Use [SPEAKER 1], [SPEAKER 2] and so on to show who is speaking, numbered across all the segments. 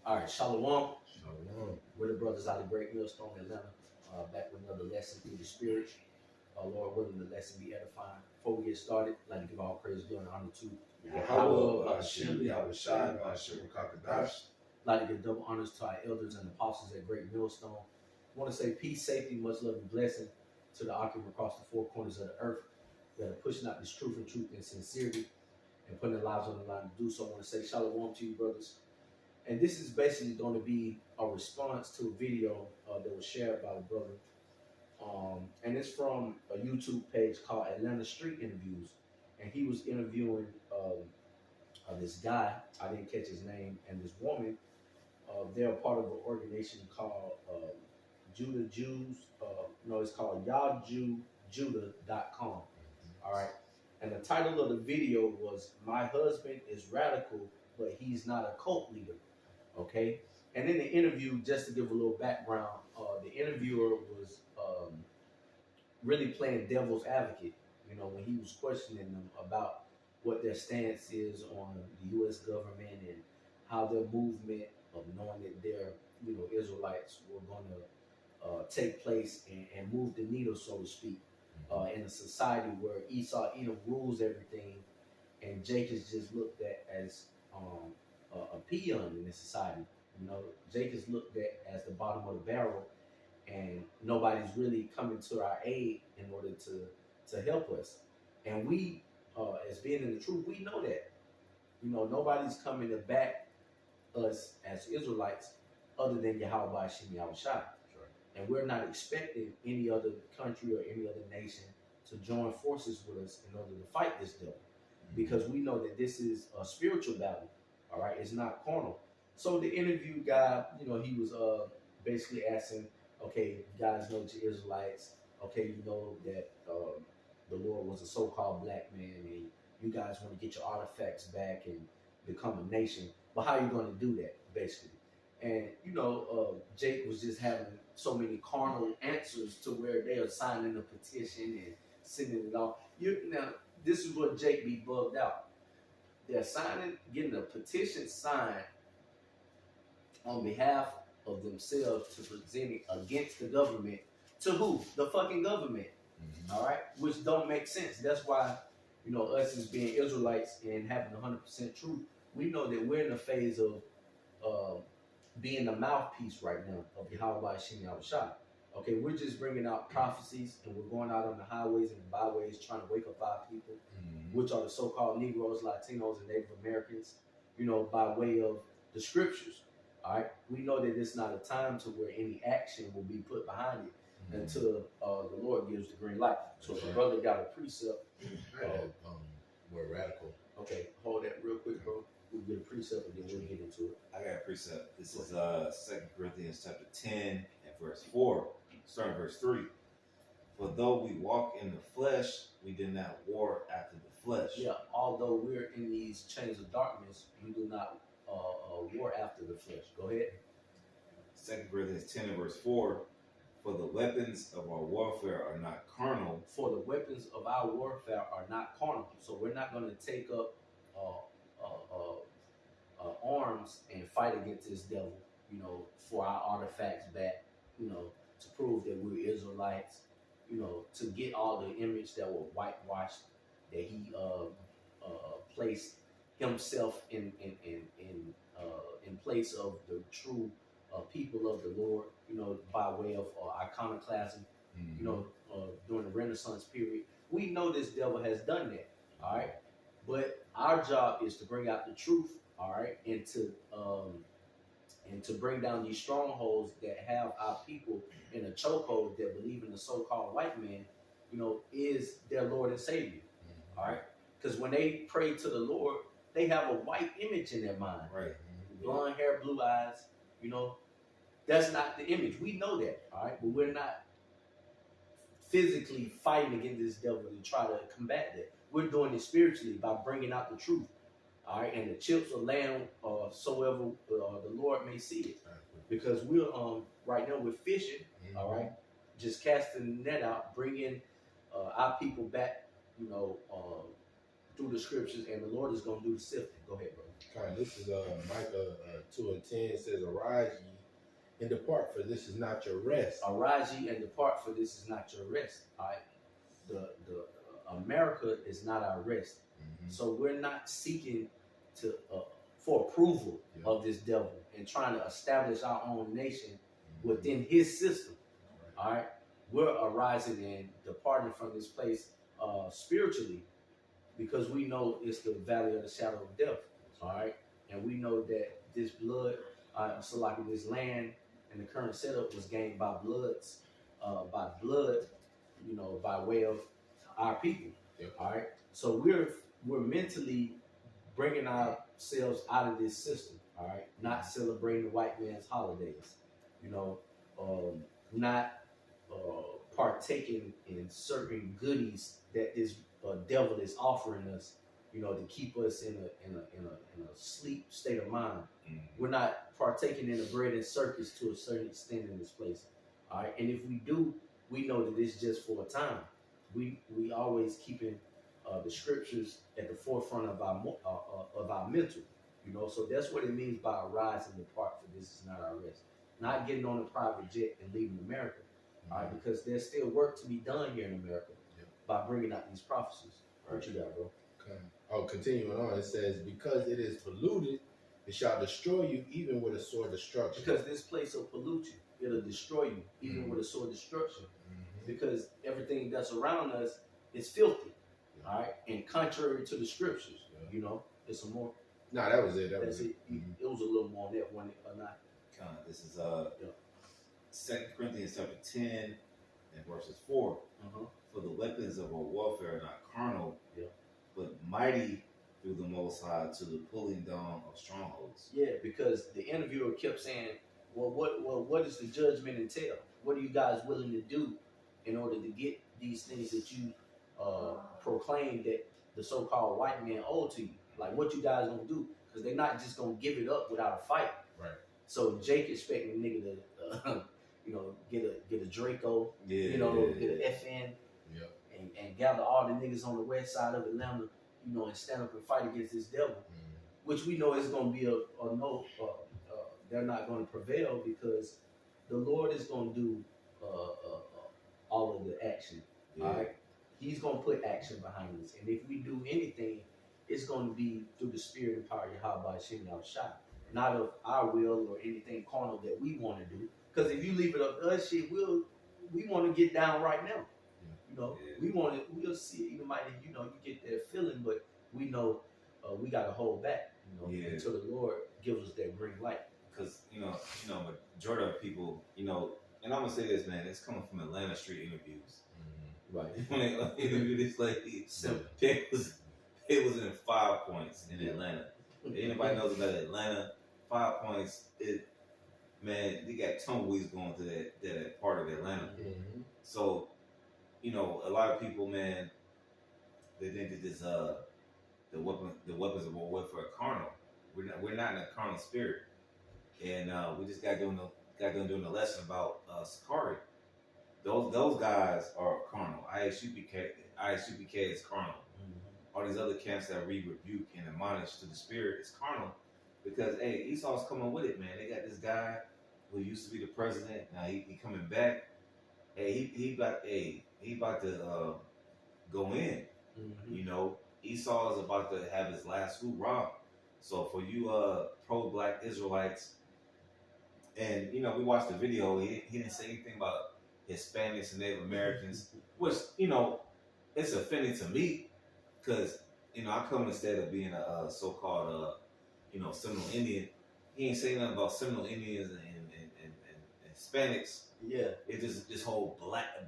[SPEAKER 1] All right, Shalom.
[SPEAKER 2] Shalom.
[SPEAKER 1] We're the brothers out of Great Millstone, Atlanta. Back with another lesson through the Spirit. Lord willing, the lesson be edifying. Before we get started, I'd like to give all praise, glory, and honor to
[SPEAKER 2] Yahweh, Hashem, Yahweh Shai, Hashem, Kakadash.
[SPEAKER 1] I'd like to give double honors to our elders and apostles at Great Millstone. I want to say peace, safety, much love, and blessing to the occupants across the four corners of the earth that are pushing out this truth and sincerity and putting their lives on the line to do so. I want to say shalom to you, brothers. And this is basically going to be a response to a video that was shared by the brother. And it's from a YouTube page called Atlanta Street Interviews. And he was interviewing this guy, I didn't catch his name, and this woman. They're a part of an organization called Judah Jews. It's called YahJewJudah.com. All right. And the title of the video was "My Husband is Radical, but He's Not a Cult Leader." Okay. And in the interview, just to give a little background, the interviewer was really playing devil's advocate, when he was questioning them about what their stance is on the U.S. government and how their movement of knowing that they're, Israelites were going to take place and move the needle, so to speak, in a society where Esau Edom rules everything, and Jacob is just looked at as a peon in this society. Jake is looked at as the bottom of the barrel, and nobody's really coming to our aid in order to help us. And we, as being in the truth, we know that. Nobody's coming to back us as Israelites other than Yahweh Hashem Yahweh Shai.
[SPEAKER 2] Right.
[SPEAKER 1] And we're not expecting any other country or any other nation to join forces with us in order to fight this devil. Because we know that this is a spiritual battle, all right? It's not carnal. So the interview guy, he was basically asking, okay, you guys know that you're Israelites. Okay, you know that the Lord was a so-called black man, and you guys want to get your artifacts back and become a nation. But how are you going to do that, basically? And, Jake was just having so many carnal answers to where they are signing a petition and sending it off. Now, this is what Jake be bugged out. They're getting a petition signed on behalf of themselves to present it against the government. To who? The fucking government. All right? Which don't make sense. That's why, us as being Israelites and having 100% truth, we know that we're in a phase of being the mouthpiece right now of Yahweh Hashem Yahweh Shai. Okay, we're just bringing out prophecies, and we're going out on the highways and the byways trying to wake up our people, which are the so-called Negroes, Latinos, and Native Americans, by way of the scriptures. All right, we know that it's not a time to where any action will be put behind it until the Lord gives the green light. So if a brother got a precept,
[SPEAKER 2] we're radical.
[SPEAKER 1] Okay, hold that real quick, bro. We'll get a precept and then we'll get into it.
[SPEAKER 3] I got a precept. This is 2 Corinthians chapter 10 and verse 4, starting verse 3. For though we walk in the flesh, we do not war after the flesh.
[SPEAKER 1] Yeah, although we're in these chains of darkness, we do not war after the flesh. Go ahead.
[SPEAKER 3] 2 Corinthians 10 and verse 4. For the weapons of our warfare are not carnal.
[SPEAKER 1] For the weapons of our warfare are not carnal. So we're not going to take up arms and fight against this devil, for our artifacts back, to prove that we're Israelites, to get all the image that were whitewashed, that he placed himself in place of the true people of the Lord, by way of iconoclasm, during the Renaissance period. We know this devil has done that, all right? But our job is to bring out the truth, all right, and to bring down these strongholds that have our people in a chokehold that believe in the so-called white man, is their Lord and Savior, all right? Because when they pray to the Lord, they have a white image in their mind,
[SPEAKER 3] right?
[SPEAKER 1] Blonde hair, blue eyes, that's not the image. We know that, all right? But we're not physically fighting against this devil to try to combat that. We're doing it spiritually by bringing out the truth, all right? And the chips will land soever the Lord may see it. Because we're right now we're fishing, all right? Just casting the net out, bringing our people back, through the scriptures, and the Lord is going to do the sifting. Go ahead, bro.
[SPEAKER 2] This is Micah 2:10 says, "Arise ye and depart, for this is not your rest."
[SPEAKER 1] Arise ye and depart, for this is not your rest. All right, the America is not our rest. So we're not seeking to for approval of this devil and trying to establish our own nation within his system. All right, we're arising and departing from this place spiritually, because we know it's the valley of the shadow of death. All right, and we know that this blood, so like this land and the current setup was gained by blood, you know, by way of our people.
[SPEAKER 2] Yep.
[SPEAKER 1] All right, so we're mentally bringing ourselves out of this system. All right, not celebrating the white man's holidays. You know, not partaking in certain goodies that this devil is offering us, you know, to keep us in a sleep state of mind. We're not partaking in the bread and circus to a certain extent in this place. All right, and if we do, we know that it's just for a time. We always keeping the scriptures at the forefront of our mental, you know. So that's what it means by arise and depart, for this is not our rest. Not getting on a private jet and leaving America, all right, because there's still work to be done here in America by bringing out these prophecies. What you got, bro?
[SPEAKER 2] Okay. Oh, continuing on, it says, "Because it is polluted, it shall destroy you, even with a sword destruction."
[SPEAKER 1] Because this place will pollute you. It'll destroy you, even with a sword destruction. Because everything that's around us is filthy. All right, and contrary to the scriptures, you know, it's some more.
[SPEAKER 2] No, that was it.
[SPEAKER 1] That's it. It was a little more on that one or not.
[SPEAKER 3] This is 2 Corinthians chapter 10 and verses 4. For the weapons of our warfare are not carnal, but mighty through the Most High to the pulling down of strongholds.
[SPEAKER 1] Yeah, because the interviewer kept saying, "Well, what is the judgment entail? What are you guys willing to do in order to get these things that you proclaim that the so-called white man owe to you? Like, what you guys gonna do? Because they're not just gonna give it up without a fight."
[SPEAKER 2] Right.
[SPEAKER 1] So Jake expecting a nigga to, you know, get a Draco, get an FN, and gather all the niggas on the west side of Atlanta, you know, and stand up and fight against this devil, which we know is gonna be a no. They're not gonna prevail, because the Lord is gonna do all of the action. All right, He's gonna put action behind us, and if we do anything, it's gonna be through the Spirit and power of Yahweh Hashem Yahushua, not of our will or anything carnal that we want to do. Because if you leave it up to us, shit, we want to get down right now. You know, we'll see it. You might, you know, you get that feeling, but we know we gotta hold back. You know, until the Lord gives us that green light.
[SPEAKER 3] Because you know, majority of people, you know, and I'm gonna say this, man, it's coming from Atlanta street interviews.
[SPEAKER 1] Right.
[SPEAKER 3] When they interviewed this lady, it was in 5 points in Atlanta. If anybody knows about Atlanta, 5 points. Man, they got tumbleweeds going to that part of Atlanta. So, you know, a lot of people, man, they think that this the weapons of warfare are carnal. We're not in a carnal spirit, and we just got done doing the lesson about Sakari. Those guys are carnal. ISUPK is carnal. All these other camps that we rebuke and admonish to the spirit is carnal, because hey, Esau's coming with it, man. They got this guy who used to be the president. Now he coming back. Hey, he about to go in. You know, Esau is about to have his last hoorah. So for you pro-black Israelites, and you know, we watched the video. He didn't say anything about Hispanics and Native Americans, which, you know, it's offending to me, because, you know, I come instead of being a so-called you know, Seminole Indian. He ain't saying nothing about Seminole Indians and Hispanics. Yeah, it's just this whole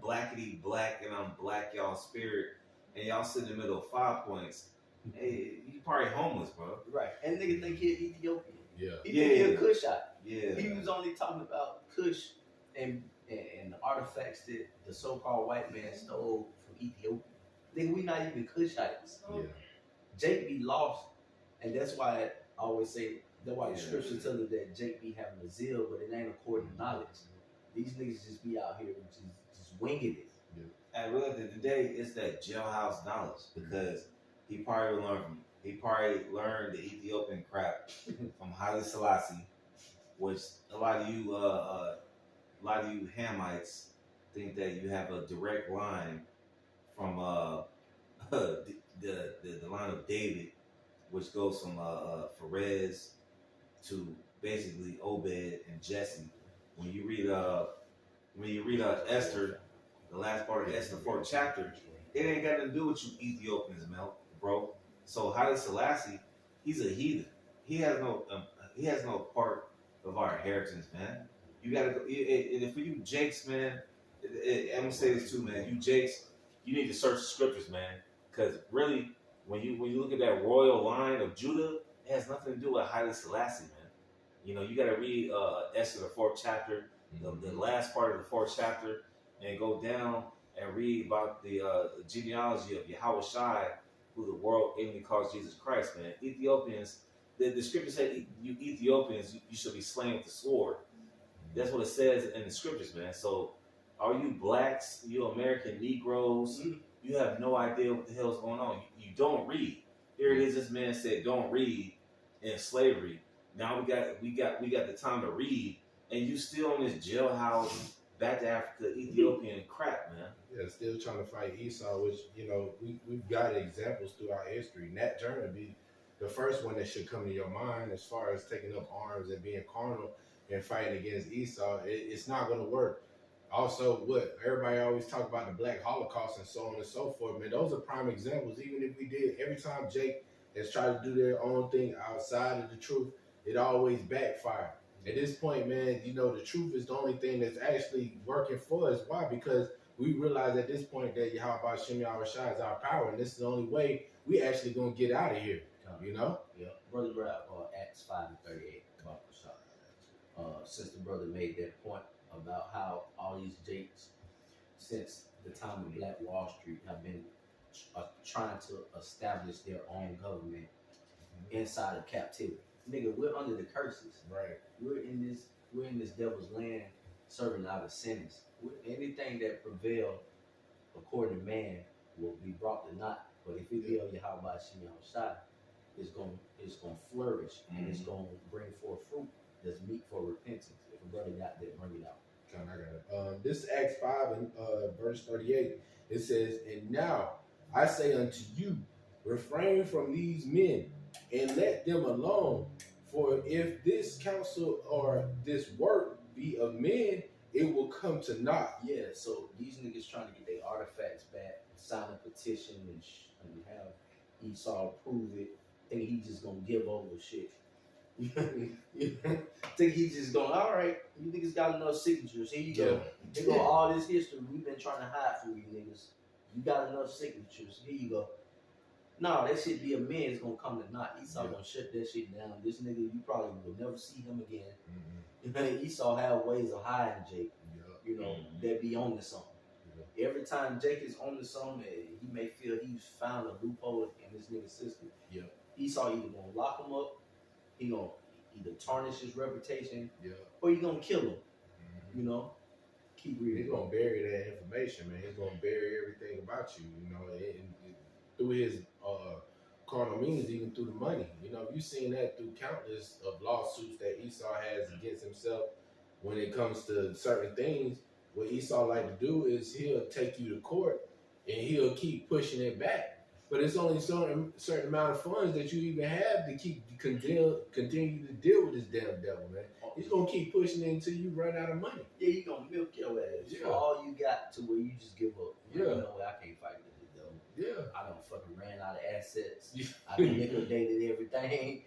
[SPEAKER 3] blackity black and I'm black y'all spirit, and y'all sit in the middle of 5 points. Hey, you probably homeless, bro.
[SPEAKER 1] Right, and nigga think he Ethiopian.
[SPEAKER 2] Yeah,
[SPEAKER 1] he think he a Cushite.
[SPEAKER 3] Yeah,
[SPEAKER 1] he was only talking about Kush and the artifacts that the so-called white man stole from Ethiopia. Nigga, we not even Cushites.
[SPEAKER 2] Yeah.
[SPEAKER 1] Jake be lost, and that's why I always say, that's why the scripture tells us that Jake be having a zeal, but it ain't according to knowledge. These niggas just be out here just winging it.
[SPEAKER 3] Yeah. At the end of the day, it's that jailhouse knowledge, because he probably learned from He probably learned the Ethiopian crap from Haile Selassie, which a lot of you Hamites think that you have a direct line from the line of David, which goes from Perez to basically Obed and Jesse. When you read Esther, the last part of Esther, the fourth chapter, it ain't got to do with you Ethiopians, bro. So Haile Selassie, he's a heathen. He has no part of our inheritance, man. You gotta go. And for you Jakes, man, I'm gonna say this too, man. You Jakes, you need to search the scriptures, man, because really, when you look at that royal line of Judah, it has nothing to do with Haile Selassie, man. You know, you got to read Esther, the fourth chapter, the last part of the fourth chapter, and go down and read about the genealogy of Yahweh Shai, who the world enemy calls Jesus Christ, man. Ethiopians, the scriptures say you Ethiopians, you should be slain with the sword. That's what it says in the scriptures, man. So, are you blacks, you American Negroes, you have no idea what the hell's going on. You don't read. Here it is. This man said, "Don't read in slavery." Now we got the time to read, and you still in this jailhouse, back to Africa, Ethiopian crap, man.
[SPEAKER 2] Yeah, still trying to fight Esau, which, you know, we've got examples throughout history. Nat Turner be the first one that should come to your mind as far as taking up arms and being carnal and fighting against Esau. It's not going to work. Also, what everybody always talk about, the Black Holocaust and so on and so forth, man, those are prime examples. Even if we did, every time Jake has tried to do their own thing outside of the truth, it always backfired. At this point, man, you know, the truth is the only thing that's actually working for us. Why? Because we realize at this point that Yahweh Shem Yahweh Shai is our power, and this is the only way we actually gonna get out of here. You know?
[SPEAKER 1] Yeah. Brother Rap, Acts 5:38 about Rashad. Since the brother made that point about how all these Jakes, since the time of Black Wall Street, have been trying to establish their own government inside of captivity. Nigga, we're under the curses.
[SPEAKER 2] Right.
[SPEAKER 1] We're in this devil's land, serving out a sentence. Anything that prevail according to man will be brought to naught. But if it be of Yahweh Shem Yahweh Shai, it's gonna flourish and it's gonna bring forth fruit that's meet for repentance. If a brother got that, bring it out.
[SPEAKER 2] I got it. This Acts 5 and verse 38. It says, "And now I say unto you, refrain from these men and let them alone. For if this counsel or this work be of men, it will come to naught."
[SPEAKER 1] Yeah, so these niggas trying to get their artifacts back, sign a petition, and have Esau prove it. Think he just gonna give over shit. Think he just going, all right, you niggas got enough signatures. Here you go. Here go all this history we've been trying to hide from you niggas. You got enough signatures. Here you go. No, that shit be a man. It's gonna come to naught. Esau gonna shut that shit down. This nigga, you probably will never see him again. Esau have ways of hiding Jake. You know, that be on to something. Every time Jake is on to something, he may feel he's found a loophole in this nigga's system. Esau either gonna lock him up, he gonna either tarnish his reputation, or he gonna kill him. You know, keep reading.
[SPEAKER 2] He's gonna bury that information, man. He's gonna bury everything about you. You know, and through his carnal means, even through the money. You know, you've seen that through countless of lawsuits that Esau has against himself. When it comes to certain things, what Esau like to do is he'll take you to court and he'll keep pushing it back. But it's only certain amount of funds that you even have to continue to deal with this damn devil, man. He's gonna keep pushing it until you run out of money.
[SPEAKER 1] Yeah, you gonna milk your ass for all you got to where you just give up. You know what? I can't fight with this devil. I done fucking ran out of assets. I done liquidated everything,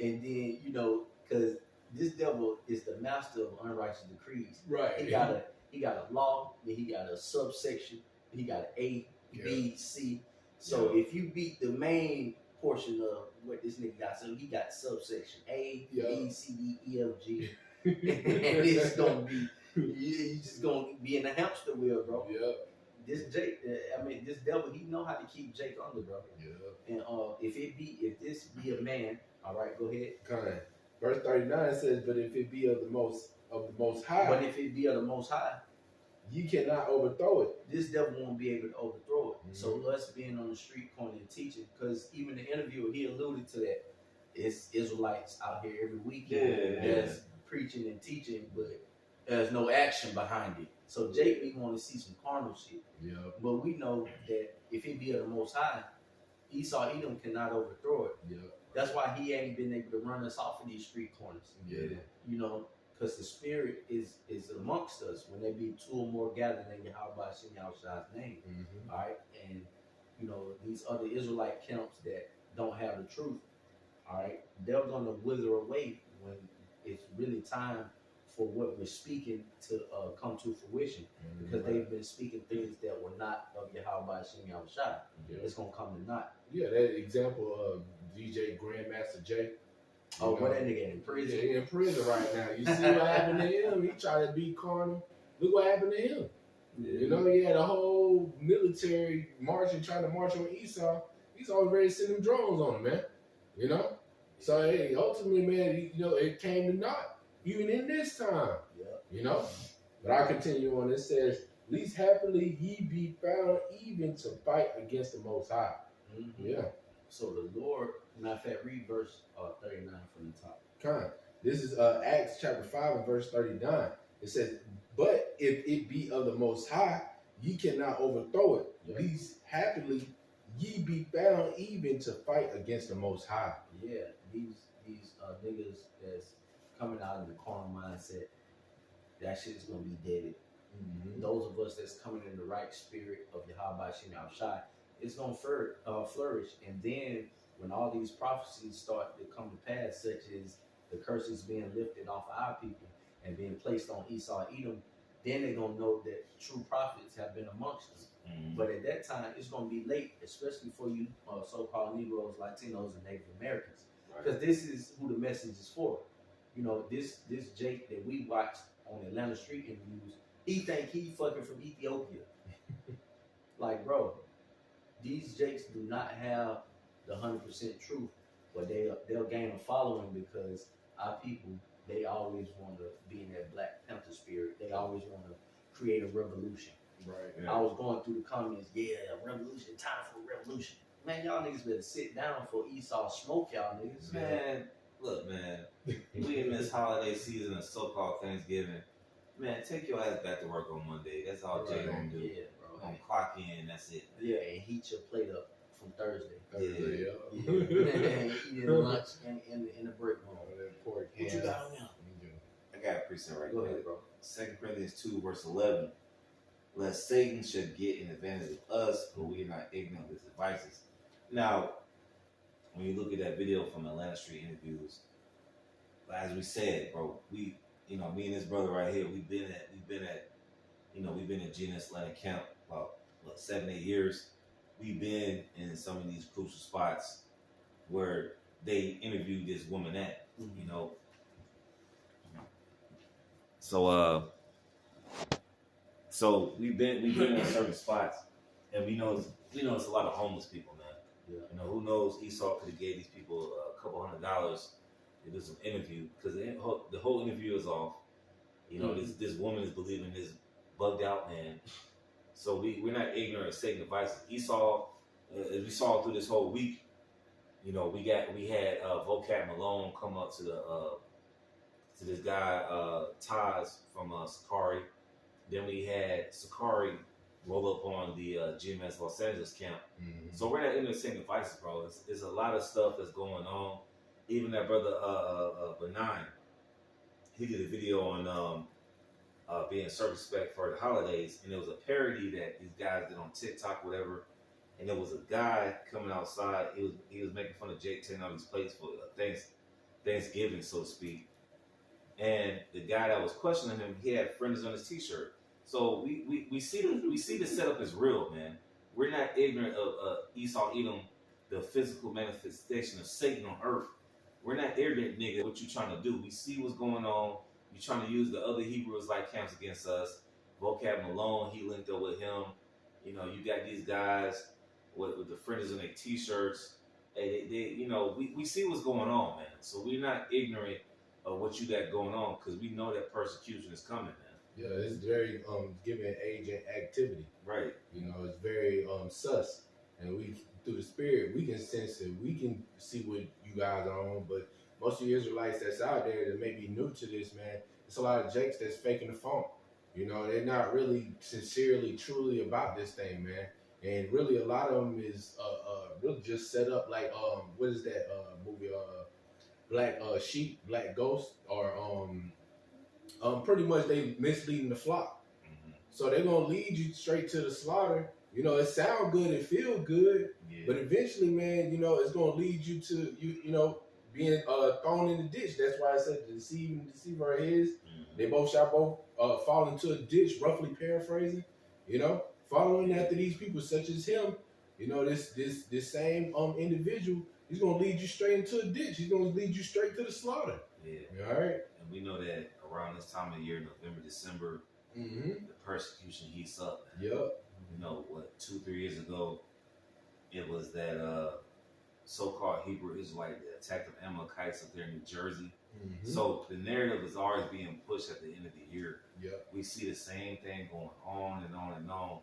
[SPEAKER 1] and then you know, cause this devil is the master of unrighteous decrees.
[SPEAKER 2] Right.
[SPEAKER 1] He got a law, then he got a subsection, he got an A, B, C. So if you beat the main portion of what this nigga got, so he got subsection A, B, C, D, E, F, G, and it's gonna be, you just gonna be in the hamster wheel, bro. This Jake, this devil, he know how to keep Jake under, bro. And if this be a man, all right, go ahead.
[SPEAKER 2] Kind. Verse 39 says, "But if it be of the most high,
[SPEAKER 1] but if it be of the Most High,
[SPEAKER 2] you cannot overthrow it.
[SPEAKER 1] This devil won't be able to overthrow it. So
[SPEAKER 2] Mhm.
[SPEAKER 1] us being on the street corner and teaching, because even the interviewer, he alluded to that. It's Israelites out here every weekend that's preaching and teaching, but there's no action behind it. So Jake, we want to see some carnal shit.
[SPEAKER 2] Yeah.
[SPEAKER 1] But we know that if it be of the Most High, Esau Edom cannot overthrow it.
[SPEAKER 2] Yeah.
[SPEAKER 1] That's why he ain't been able to run us off of these street corners.
[SPEAKER 2] Yeah.
[SPEAKER 1] You know, because the spirit is amongst us when there be two or more gathered in Yahweh Shem Yahshua's name.
[SPEAKER 2] Mm-hmm.
[SPEAKER 1] All right, and you know these other Israelite camps that don't have the truth. All right, they're gonna wither away when it's really time for what we're speaking to come to fruition, because they've been speaking things that were not of Yahweh Shem Yahushua.
[SPEAKER 2] Yeah.
[SPEAKER 1] It's gonna come to naught.
[SPEAKER 2] Yeah, that example of DJ Grandmaster Jay.
[SPEAKER 1] Oh, what that nigga in prison?
[SPEAKER 2] Yeah, he in prison right now. You see what happened to him? He tried to be carnal. Look what happened to him.
[SPEAKER 1] Yeah.
[SPEAKER 2] You know, he had a whole military marching, trying to march on Esau. Esau was ready to send them drones on him, man. You know? So, hey, ultimately, man, you know, it came to naught, even in this time.
[SPEAKER 1] Yeah.
[SPEAKER 2] You know? But I continue on. It says, least happily ye be found even to fight against the Most High.
[SPEAKER 1] Mm-hmm.
[SPEAKER 2] Yeah.
[SPEAKER 1] So the Lord, matter of fact, read verse 39 from the top.
[SPEAKER 2] Kind. This is Acts chapter 5 and verse 39. It says, but if it be of the Most High, ye cannot overthrow it.
[SPEAKER 1] Yeah.
[SPEAKER 2] Least happily ye be found even to fight against the Most High.
[SPEAKER 1] Yeah, these niggas that's coming out of the carnal mindset, that shit's gonna be deaded.
[SPEAKER 2] Mm-hmm.
[SPEAKER 1] Those of us that's coming in the right spirit of Yahweh Shem Yahushua, it's gonna flourish. And then when all these prophecies start to come to pass, such as the curses being lifted off our people and being placed on Esau Edom, then they're gonna know that true prophets have been amongst us.
[SPEAKER 3] Mm-hmm.
[SPEAKER 1] But at that time, it's gonna be late, especially for you so-called Negroes, Latinos, and Native Americans, because this is who the message is for. You know, this Jake that we watched on Atlanta street interviews, he think he fucking from Ethiopia. Like, bro, these Jakes do not have the 100% truth, but they'll gain a following because our people, they always want to be in that Black Panther spirit. They always want to create a revolution.
[SPEAKER 2] Right.
[SPEAKER 3] Yeah.
[SPEAKER 1] I was going through the comments, yeah, revolution, time for a revolution. Man, y'all niggas better sit down for Esau smoke y'all niggas.
[SPEAKER 3] Man, look, man, we in this holiday season of so-called Thanksgiving. Man, take your ass back to work on Monday. That's all Jay gonna do.
[SPEAKER 1] Yeah, bro.
[SPEAKER 3] Gonna clock in, that's it.
[SPEAKER 1] Yeah, and heat your plate up from Thursday.
[SPEAKER 2] Yeah.
[SPEAKER 1] Yeah. Eating lunch in the break room.
[SPEAKER 2] That pork
[SPEAKER 1] What you
[SPEAKER 2] ham.
[SPEAKER 1] got on now?
[SPEAKER 3] I got a precept right
[SPEAKER 1] Go
[SPEAKER 3] there.
[SPEAKER 1] ahead, bro.
[SPEAKER 3] 2 Corinthians 2, verse 11. Lest Satan should get an advantage of us, but we are not ignorant of his devices. Now, when you look at that video from Atlanta Street interviews, as we said, bro, me and this brother right here, we've been at GNS Atlanta camp about 7-8 years. We've been in some of these crucial spots where they interviewed this woman at, you know. So we've been in certain spots, and we know it's a lot of homeless people, man.
[SPEAKER 1] Yeah.
[SPEAKER 3] You know, who knows? Esau could have gave these people a couple $100 to do some interview, because the whole interview is off. You know, this woman is believing this bugged out man. So we're not ignorant of Satan's devices. Esau, as we saw through this whole week, you know, we had Vocab Malone come up to this guy Taz from Sakari. Then we had Sakari roll up on the GMS Los Angeles camp.
[SPEAKER 2] Mm-hmm.
[SPEAKER 3] So we're not ignorant of Satan's devices, bro. There's a lot of stuff that's going on. Even that brother Benign, he did a video on being circumspect for the holidays, and it was a parody that these guys did on TikTok, whatever. And there was a guy coming outside. He was making fun of Jake taking out his plates for Thanksgiving, so to speak. And the guy that was questioning him, he had friends on his T-shirt. So we see the setup is real, man. We're not ignorant of Esau Edom, the physical manifestation of Satan on earth. We're not ignorant, nigga, what you trying to do. We see what's going on. You trying to use the other Hebrews like camps against us. Vocab Malone, he linked up with him. You know, you got these guys with the fringes on their T-shirts. They you know, we see what's going on, man. So we're not ignorant of what you got going on, because we know that persecution is coming, man.
[SPEAKER 2] Yeah, it's very giving age and activity.
[SPEAKER 3] Right.
[SPEAKER 2] You know, it's very sus, and we through the spirit we can sense it. We can see what you guys are on, but most of the Israelites that's out there that may be new to this, man, it's a lot of jakes that's faking the funk. You know, they're not really sincerely, truly about this thing, man. And really, a lot of them is really just set up like what is that movie Black Sheep, Black Ghost, or pretty much they misleading the flock.
[SPEAKER 3] Mm-hmm.
[SPEAKER 2] So they're gonna lead you straight to the slaughter. You know, it sound good, it feel good,
[SPEAKER 3] Yeah.
[SPEAKER 2] but eventually, man, you know, it's gonna lead you to you know, being thrown in the ditch. That's why I said the deceiver is.
[SPEAKER 3] Mm-hmm.
[SPEAKER 2] They both shall both fall into a ditch, roughly paraphrasing. You know, following after these people such as him. You know, this same individual, he's gonna lead you straight into a ditch. He's gonna lead you straight to the slaughter.
[SPEAKER 3] Yeah.
[SPEAKER 2] All right.
[SPEAKER 3] And we know that around this time of year, November, December,
[SPEAKER 2] Mm-hmm.
[SPEAKER 3] the persecution heats up.
[SPEAKER 2] Yep.
[SPEAKER 3] You know what? 2-3 years ago, it was that so-called Hebrew Israelite that attacked the Amalekites up there in New Jersey.
[SPEAKER 2] Mm-hmm.
[SPEAKER 3] So the narrative is always being pushed at the end of the year.
[SPEAKER 2] Yep.
[SPEAKER 3] We see the same thing going on and on and on.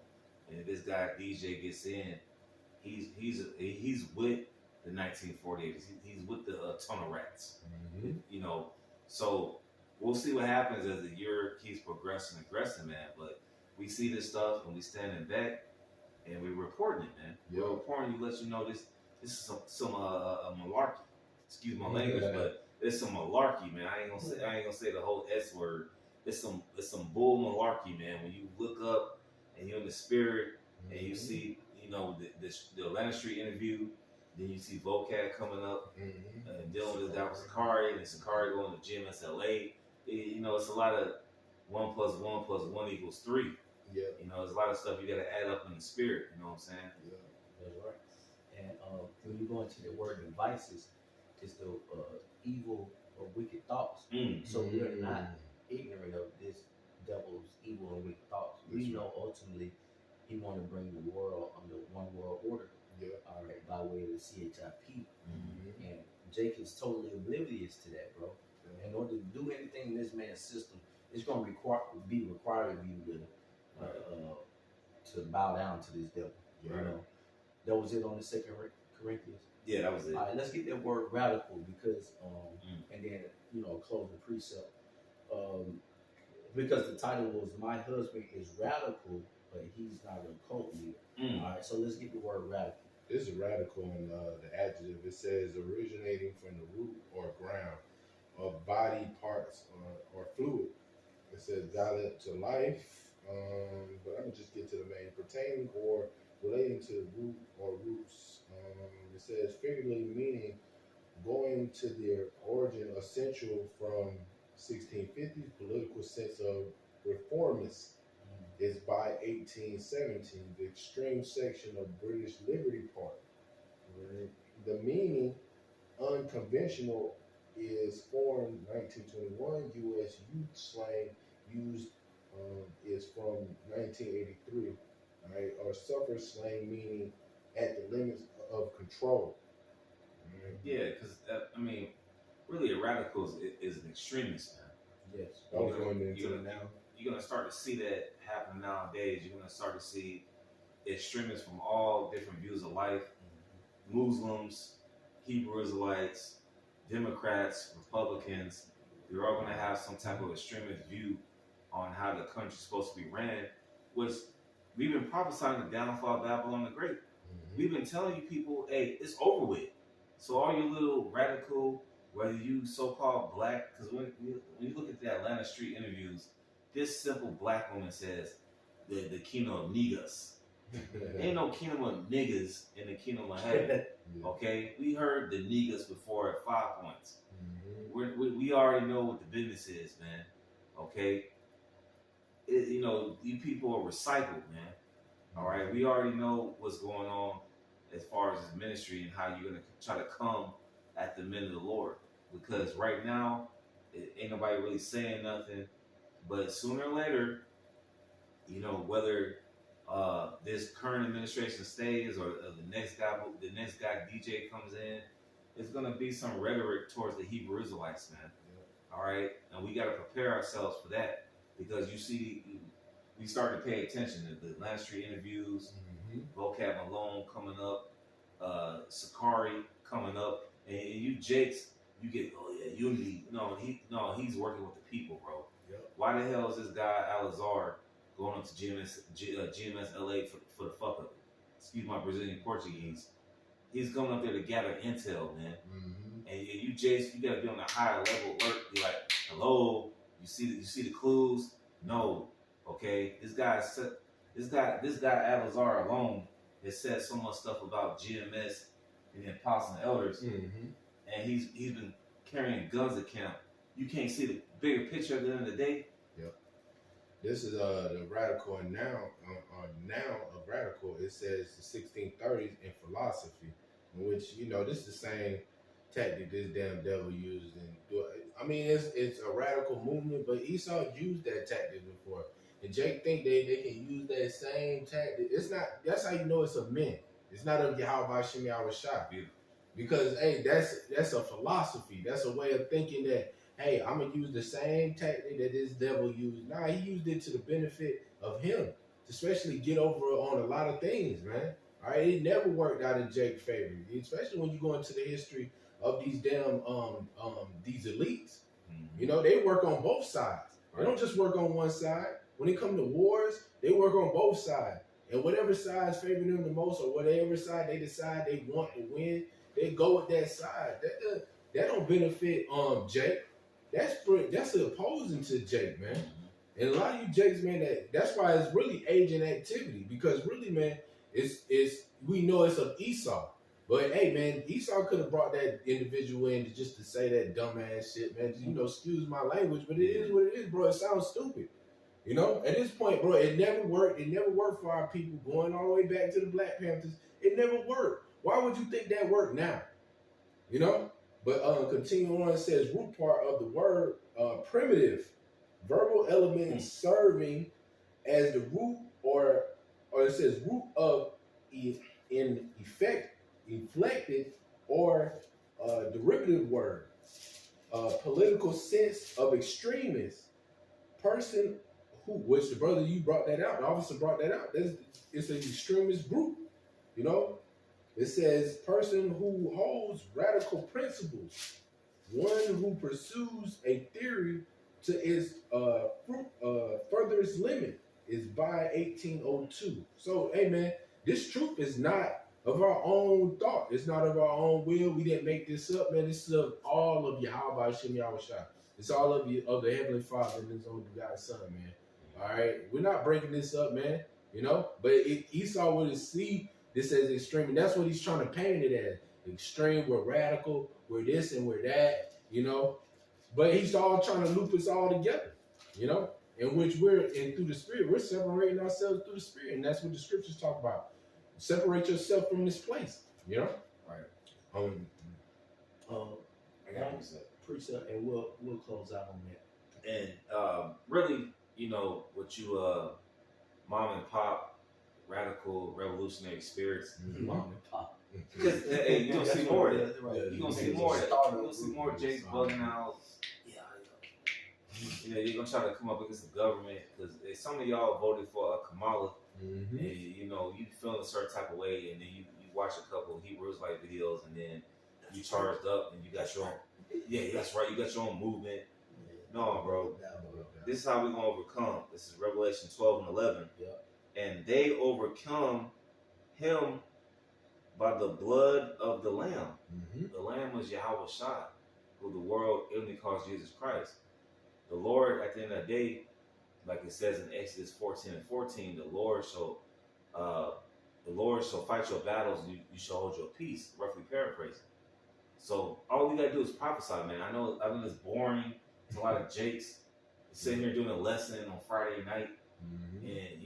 [SPEAKER 3] And if this guy DJ gets in, he's with the 1948. He's with the Tunnel Rats.
[SPEAKER 2] Mm-hmm.
[SPEAKER 3] You know, so we'll see what happens as the year keeps progressing, man. But we see this stuff and we standing back and we're reporting it, man.
[SPEAKER 2] Yep.
[SPEAKER 3] We're reporting you, let you know this is some malarkey. Excuse my language, but it's some malarkey, man. I ain't gonna say the whole S word. It's some bull malarkey, man. When you look up and you're in the spirit and you see, you know, the Atlanta Street interview, then you see Vocab coming up and dealing with this guy with Sakari, and Sakari going to gym SLA. You know, it's a lot of 1 + 1 + 1 = 3.
[SPEAKER 2] Yeah.
[SPEAKER 3] You know, there's a lot of stuff you got to add up in the spirit. You know what I'm saying?
[SPEAKER 2] Yeah.
[SPEAKER 1] That's right. And when you go into the word devices, it's the evil or wicked thoughts. So we're not ignorant of this devil's evil and wicked thoughts. We
[SPEAKER 2] That's
[SPEAKER 1] know ultimately he want to bring the world under one world order.
[SPEAKER 2] Yeah.
[SPEAKER 1] All right, by way of the CHIP.
[SPEAKER 3] Mm-hmm.
[SPEAKER 1] And Jake is totally oblivious to that, bro.
[SPEAKER 2] Yeah.
[SPEAKER 1] In order to do anything in this man's system, it's going to be required of you to bow down to this devil.
[SPEAKER 2] Right.
[SPEAKER 1] You know, that was it on the 2nd Corinthians.
[SPEAKER 3] Yeah, that was it.
[SPEAKER 1] All right, let's get that word radical because, and then close the precept. Because the title was "My Husband is Radical, but he's not a cult leader." All right, so let's get the word radical.
[SPEAKER 2] This is radical in the adjective. It says originating from the root or ground of body parts or fluid. It says valid to life, but I'm gonna just get to the main pertaining or relating to root or roots. It says figuratively meaning going to their origin essential from 1650s political sense of reformist is by 1817 the extreme section of British Liberty Party. Right? The meaning unconventional is formed 1921. U.S. youth slang used is from 1983. Right? Or suffer slang meaning at the limits of control. Right?
[SPEAKER 3] Yeah, because I mean, really, a radical is an extremist, man.
[SPEAKER 1] Yes.
[SPEAKER 2] I was going into it now.
[SPEAKER 3] You're gonna start to see that happen nowadays. You're gonna start to see extremists from all different views of life: Muslims, Hebrew Israelites, Democrats, Republicans. They're all gonna have some type of extremist view on how the country's supposed to be ran. Which we've been prophesying the downfall of Babylon the Great. We've been telling you people, hey, it's over with. So all you little radical, whether you so-called black, because when you look at the Atlanta Street interviews, this simple black woman says the kingdom of niggas. Ain't no kingdom of niggas in the kingdom of heaven. Okay, we heard the niggas before at 5 points. We already know what the business is, man. Okay, you people are recycled, man. All right, we already know what's going on as far as his ministry and how you're gonna try to come at the men of the Lord. Because right now, ain't nobody really saying nothing. But sooner or later, whether this current administration stays or the next guy DJ comes in, it's gonna be some rhetoric towards the Hebrew Israelites, man. All right, and we got to prepare ourselves for that. because you see, we started to pay attention to the Atlanta Street interviews, Vocab Malone coming up, Sakari coming up, and you Jakes, you get unity. He's working with the people, bro.
[SPEAKER 2] Yep.
[SPEAKER 3] Why the hell is this guy Alazar going up to GMS LA for the fuck up? Excuse my Brazilian Portuguese. He's going up there to gather intel, man. And you Jakes, you gotta be on a higher level alert. Be like, hello, you see the clues? No, okay. This guy Alazar alone has said so much stuff about GMS and the apostles and elders, and he's been carrying guns at camp. You can't see the bigger picture at the end of the day.
[SPEAKER 2] Yep. This is the radical, and now of radical. It says the 1630s in philosophy, in which this is the same tactic this damn devil used. And I mean, it's a radical movement, but Esau used that tactic before. And Jake think they can use that same tactic. It's not. That's how you know it's of men. It's not of Yahweh Shem Yahweh Shah. Because hey, that's a philosophy. That's a way of thinking that hey, I'm gonna use the same tactic that this devil used. Nah, he used it to the benefit of him, to especially get over on a lot of things, man. All right, it never worked out in Jake's favor, especially when you go into the history of these damn these elites. They work on both sides. They don't just work on one side. When it comes to wars, they work on both sides. And whatever side's favor them the most, or whatever side they decide they want to win, they go with that side. That don't benefit Jake. That's opposing to Jake, man. And a lot of you Jakes, man, that's why it's really agent activity. Because really, man, it's we know it's of Esau. But hey, man, Esau could have brought that individual in just to say that dumbass shit, man. Excuse my language, but it is what it is, bro. It sounds stupid. At this point, bro, it never worked. It never worked for our people going all the way back to the Black Panthers. It never worked. Why would you think that worked now? But continuing on, it says root part of the word primitive, verbal element serving as the root, or it says root of in effect, inflected, or derivative word. Political sense of extremist person who, which the brother you brought that out, the officer brought that out. It's an extremist group, It says person who holds radical principles, one who pursues a theory to its furthest limit is by 1802. So, hey man, this truth is not of our own thought. It's not of our own will. We didn't make this up, man. This is of all of Yahweh Shem Yahweh Shah. It's all of the Heavenly Father and His only begotten Son, man. All right, we're not breaking this up, man. But Esau would see this as extreme, and that's what he's trying to paint it as. Extreme, we're radical, we're this and we're that, But he's all trying to loop us all together, in which through the Spirit, we're separating ourselves through the Spirit, and that's what the scriptures talk about. Separate yourself from this place, Right.
[SPEAKER 1] I got precept, and we'll close out on that.
[SPEAKER 3] And really, what you mom and pop, radical revolutionary spirits,
[SPEAKER 1] Mom and pop.
[SPEAKER 3] Because hey, you're gonna see more of that.
[SPEAKER 1] Right.
[SPEAKER 3] You're gonna see more of that. You're gonna see more Jake bugging out. You're gonna try to come up against the government because some of y'all voted for Kamala, and you feel a certain type of way, and then you watch a couple of Hebrews like videos, and then you charged up, and you got your own. Yeah, that's right. You got your own movement. No, bro. This is how we're gonna overcome. This is Revelation 12 and 11. Yeah. And they overcome him by the blood of the Lamb. The Lamb was Yahweh Shah, who the world only calls Jesus Christ. The Lord, at the end of the day, like it says in Exodus 14 and 14, the Lord shall fight your battles, and you shall hold your peace. Roughly paraphrasing. So all we gotta do is prophesy, man. I know it's boring. It's a lot of Jakes sitting here doing a lesson on Friday night, and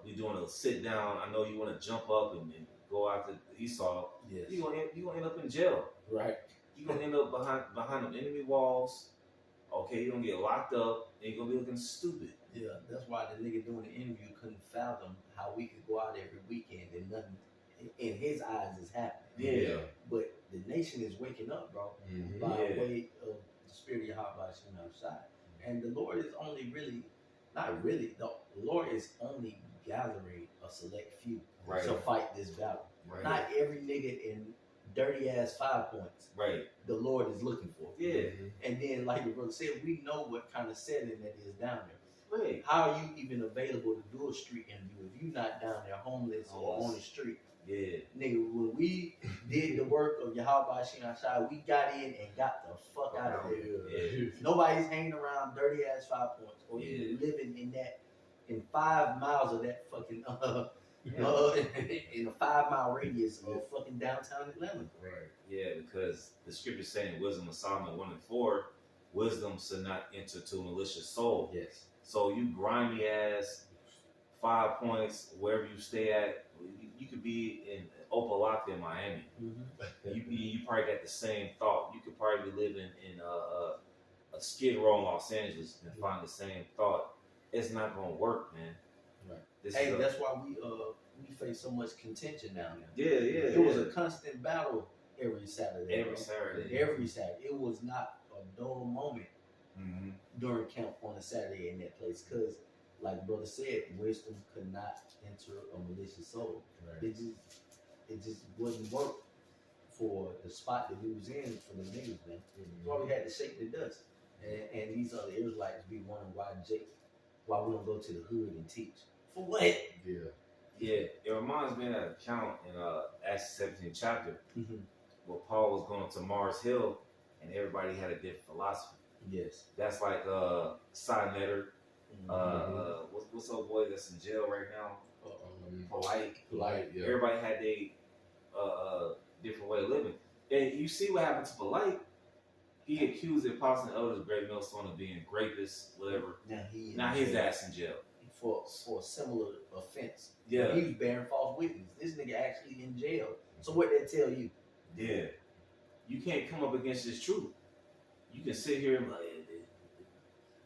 [SPEAKER 3] we doing a sit down. I know you want to jump up and go after Esau. Yes. You gonna end up in jail,
[SPEAKER 1] right?
[SPEAKER 3] You gonna end up behind them enemy walls. Okay, you're gonna get locked up, and you're gonna be looking stupid.
[SPEAKER 1] Yeah, that's why the nigga doing the interview couldn't fathom how we could go out every weekend and nothing in his eyes is happening.
[SPEAKER 3] Yeah.
[SPEAKER 1] But the nation is waking up, bro, by way of the Spirit of Yahweh Shem Shai. And the Lord is only really, not really, the Lord is only gathering a select few
[SPEAKER 3] Right.
[SPEAKER 1] to fight this battle.
[SPEAKER 3] Right.
[SPEAKER 1] Not every nigga in dirty ass 5 points
[SPEAKER 3] Right.
[SPEAKER 1] the Lord is looking for.
[SPEAKER 3] Yeah.
[SPEAKER 1] And then, like the brother said, we know what kind of setting that is down there.
[SPEAKER 3] Right.
[SPEAKER 1] How are you even available to do a street interview if you're not down there homeless or on the street?
[SPEAKER 3] Yeah.
[SPEAKER 1] Nigga, when we did the work of Yahweh Hashem Ashai, we got in and got the fuck out of there.
[SPEAKER 3] Yeah.
[SPEAKER 1] Nobody's hanging around dirty ass 5 points or even living in that, in 5 miles of that fucking, in a 5 mile radius of fucking downtown Atlanta.
[SPEAKER 2] Right.
[SPEAKER 3] Yeah, because the scripture saying wisdom of Solomon 1:4, wisdom should not enter to a malicious soul.
[SPEAKER 1] Yes.
[SPEAKER 3] So you grimy ass 5 points wherever you stay at. You could be in Opalaka in Miami. You probably got the same thought. You could probably be living in a Skid Row in Los Angeles and find the same thought. It's not gonna work, man.
[SPEAKER 1] Right.
[SPEAKER 3] This
[SPEAKER 1] Hey,
[SPEAKER 3] is
[SPEAKER 1] that's why we face so much contention down there.
[SPEAKER 3] yeah.
[SPEAKER 1] It was a constant battle every Saturday.
[SPEAKER 3] Every
[SPEAKER 1] bro.
[SPEAKER 3] Saturday.
[SPEAKER 1] Every Saturday. It was not a dull moment
[SPEAKER 3] Mm-hmm.
[SPEAKER 1] during camp on a Saturday in that place. Because, like brother said, wisdom could not enter a malicious soul.
[SPEAKER 2] Right.
[SPEAKER 1] It just wouldn't work for the spot that we was in for the niggas, man. That's why we had to shake the dust. And these other Israelites be wondering why we don't go to the hood and teach. For what?
[SPEAKER 2] Yeah.
[SPEAKER 3] Yeah, it reminds me of that account in Acts 17th chapter
[SPEAKER 1] Mm-hmm.
[SPEAKER 3] where Paul was going to Mars Hill and everybody had a different philosophy.
[SPEAKER 1] Yes.
[SPEAKER 3] That's like Sinetter, what's old boy that's in jail right now? Polite.
[SPEAKER 2] Yeah.
[SPEAKER 3] Everybody had their different way of living. And you see what happened to Polite. He accused the apostle and elders of Great Millstone of being rapists, whatever. Now his ass in jail.
[SPEAKER 1] For a similar offense.
[SPEAKER 3] Yeah.
[SPEAKER 1] He was bearing false witness. This nigga actually in jail. So what that tell you?
[SPEAKER 3] Yeah. You can't come up against this truth. You can sit here and be like,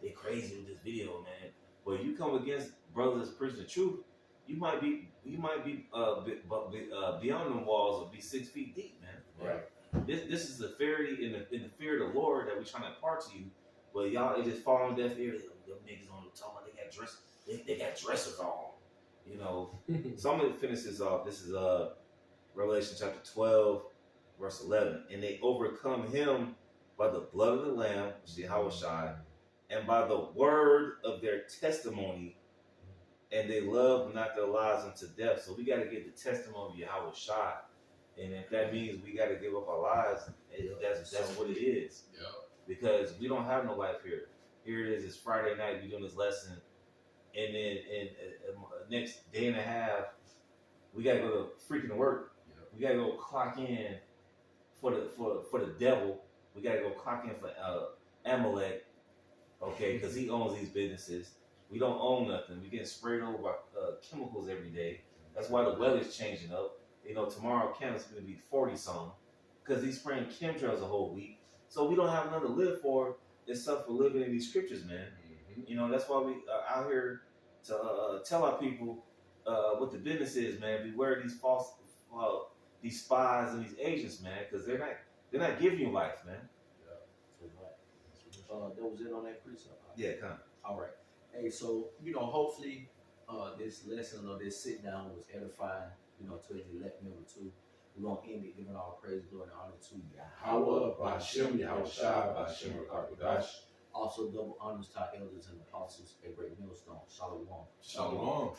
[SPEAKER 3] they crazy with this video, man. But you come against brothers preaching the truth, you might be beyond them walls or be 6 feet deep, man.
[SPEAKER 2] Right.
[SPEAKER 3] This is the fear in the fear of the Lord that we're trying to impart to you. But y'all, it just fall on deaf ears. Them niggas on the top, they got dress, they got dressers on, you know. So I'm gonna finish this off. This is Revelation chapter 12, verse 11, and they overcome him by the blood of the Lamb, which is Yahweh Shai, and by the word of their testimony, and they love not their lives unto death. So we got to get the testimony of Yahweh Shai, and if that means we got to give up our lives, that's what it is.
[SPEAKER 2] Yeah.
[SPEAKER 3] Because we don't have no life here. Here it is. It's Friday night. We're doing this lesson, and then in next day and a half, we got to go to freaking work.
[SPEAKER 2] Yeah.
[SPEAKER 3] We got to go clock in for the devil. We got to go clock in for Amalek, okay, because he owns these businesses. We don't own nothing. We getting sprayed over by chemicals every day. That's why the weather's changing up. You know, tomorrow campus is going to be 40-something because he's spraying chemtrails a whole week. So we don't have nothing to live for except for living in these scriptures, man.
[SPEAKER 2] Mm-hmm.
[SPEAKER 3] You know, that's why we are out here to tell our people what the business is, man. Beware these false, these spies and these agents, man, because they're not giving you life, man.
[SPEAKER 1] That was it on that precept.
[SPEAKER 3] Yeah, come.
[SPEAKER 1] All right. Hey, so hopefully, this lesson or this sit down was edifying. To the elect member too. We're gonna end it giving all praise, glory, and honor to
[SPEAKER 2] Yahweh, Ba'Shem, Yahweh Shai, Ba'Shem, Rakadash.
[SPEAKER 1] Also, double honors to our elders and apostles at Great Millstone. Shalom.
[SPEAKER 2] Shalom.